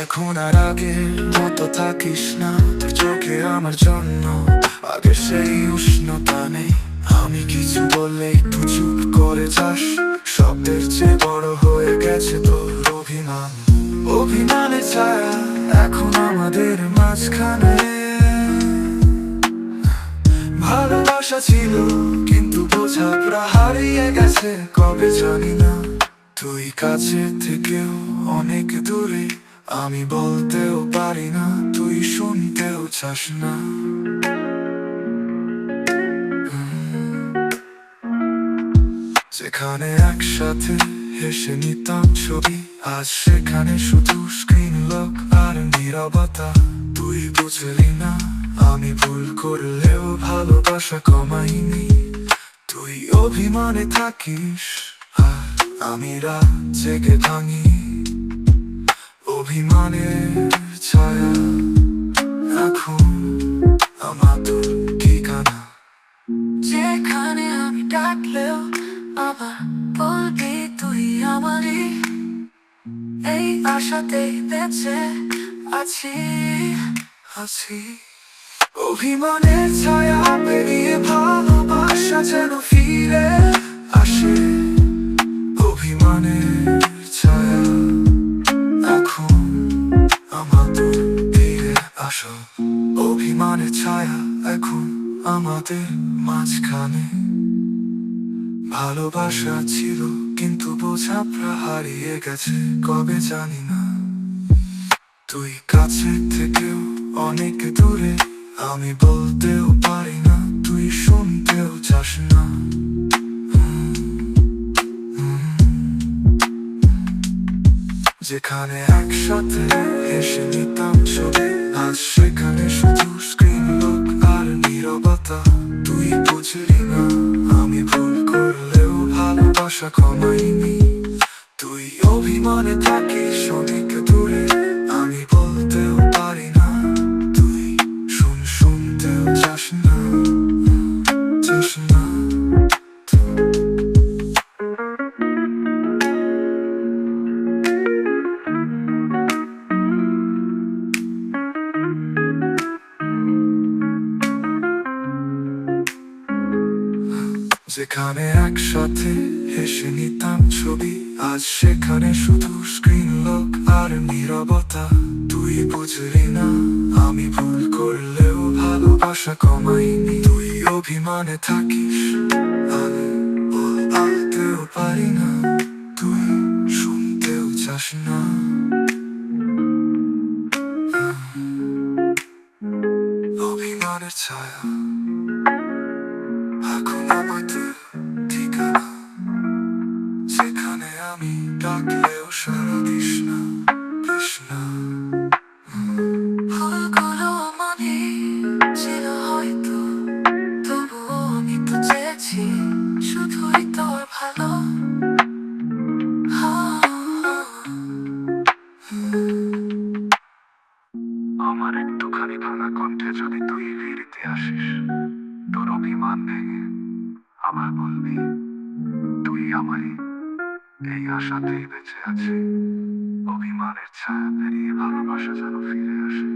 এখন আর আগের মতো থাকিস না, তোর চোখে আমার জন্য আগে সেই উষ্ণতা নেই। আমি কিছু বললে একটু চুপ করে যাস, শব্দের চেয়ে বড় হয়ে গেছে তোর অভিমান। অভিমানের ছায়া এখন আমাদের মাঝখানে। ভালোবাসা ছিল কিন্তু বোঝাপড়া হারিয়ে গেছে কবে জানি না। তুই কাছে থেকেও অনেক দূরে, আমি বলতেও পারি না, তুই শুনতেও চাস না। যেখানে একসাথে হেসে নিতাম ছবি, আজ সেখানে শুধু স্ক্রিন লক আর নীরবতা। তুই বুঝলি না আমি ভুল করলেও ভালোবাসা কমাইনি। তুই অভিমানে থাকিস আর আমি রাত জেগে ভাঙি। অভিমানের ছায়া এখন আমাদের ঠিকানা। যেখানে আমি ডাকলেও আবার বলবি তুই আমারই, এই আশাতেই বেঁচে আছি। অভিমানের ছায়া পেরিয়ে ভালোবাসা যেন ফিরে আসে। অভিমানের ছায়া এখন আমাদের ফিরে আসো। অভিমানের ছায়া এখন আমাদের মাঝখানে। ভালোবাসা ছিল কিন্তু বোঝাপড়া হারিয়ে গেছে কবে জানি না। তুই কাছে থেকেও অনেক দূরে, আমি বলতেও পারি না, তুই শুনতেও চাস না। যেখানে একসাথে হেসে নিতাম ছবি, আজ সেখানে শুধু স্ক্রিন লক আর নীরবতা। তুই বুঝলি না আমি ভুল করলেও ভালোবাসা কমাইনি। তুই অভিমানে থাকিস অনেক দূরে, আমি বলতেও পারি না, তুই শুনতেও চাস না। যেখানে একসাথে হেসে নিতাম ছবি, আজ সেখানে শুধু স্ক্রিন লক আর নীরবতা। তুই বুঝলি না আমি ভুল করলেও ভালোবাসা কমাইনি। তুই অভিমানে থাকিস আমি বলতেও পারি না, তুই শুনতেও চাস না। অভিমানের ছায়া এখন আমাদের ঠিকানা। যেখানে আমি ডাকলেও সারা দিস না। ভুলগুলো আমারই ছিল হয়তো, তবুও আমি তো চেয়েছি শুধুই তোর ভালো। আমার একটুখানি ভাঙা কণ্ঠে যদি তুই ফিরিতে আসিস, তোর অভিমান ভেঙে আবার বলবি তুই আমারই, এই আশাতেই বেঁচে আছি। অভিমানের ছায়া পেরিয়ে ভালোবাসা যেন ফিরে আসে।